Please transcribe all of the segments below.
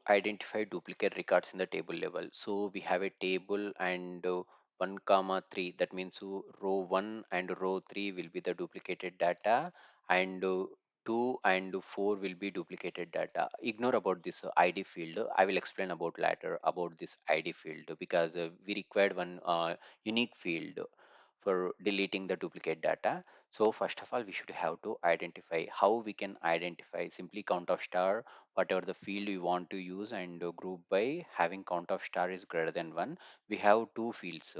identify duplicate records in the table level. So we have a table and 1 comma 3, that means row 1 and row 3 will be the duplicated data, and 2 and 4 will be duplicated data. Ignore about this id field. I will explain about later about this id field, because we required one unique field for deleting the duplicate data. So first of all, we should have to identify. How we can identify? Simply count of star, whatever the field you want to use, and group by having count of star is greater than 1. We have two fields.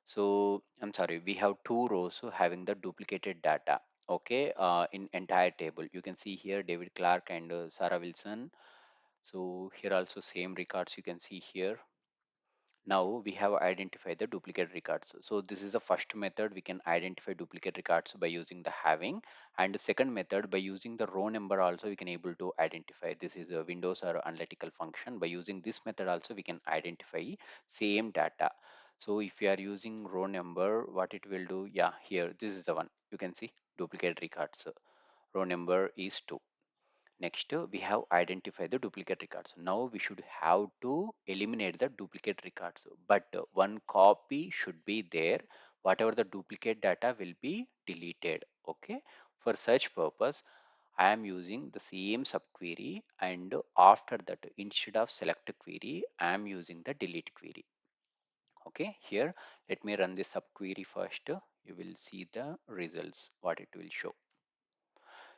So I'm sorry, we have two rows having the duplicated data. Okay, in entire table you can see here David Clark and Sarah Wilson. So here also same records you can see here. Now we have identified the duplicate records. So this is the first method. We can identify duplicate records by using the having, and the second method by using the row number also we can able to identify. This is a Windows or analytical function. By using this method also we can identify same data. So if you are using row number, what it will do? Yeah, here this is the one. You can see duplicate records. Row number is 2. Next, we have identified the duplicate records. Now we should have to eliminate the duplicate records, but one copy should be there. Whatever the duplicate data will be deleted. Okay. For such purpose, I am using the same subquery, and after that, instead of select query, I am using the delete query. Okay. Here, let me run this subquery first. You will see the results, what it will show.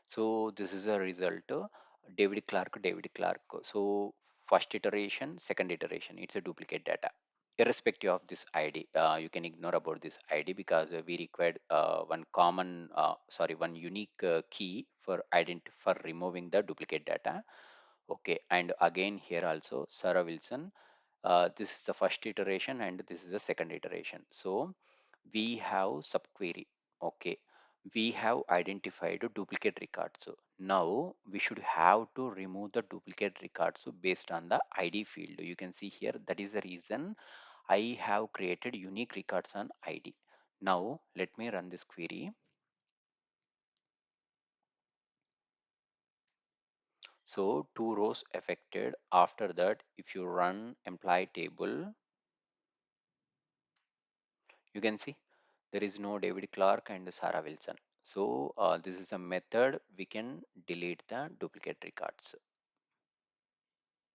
So this is a result, David Clark, David Clark. So first iteration, second iteration, it's a duplicate data. Irrespective of this ID, you can ignore about this ID, because we required one unique key for for removing the duplicate data. Okay, and again here also Sarah Wilson. This is the first iteration and this is the second iteration. So we have subquery. Okay, we have identified a duplicate records. Now we should have to remove the duplicate records based on the ID field. You can see here, that is the reason I have created unique records on ID. Now let me run this query. So two rows affected. After that, if you run employee table, you can see there is no David Clark and Sarah Wilson. So this is a method we can delete the duplicate records.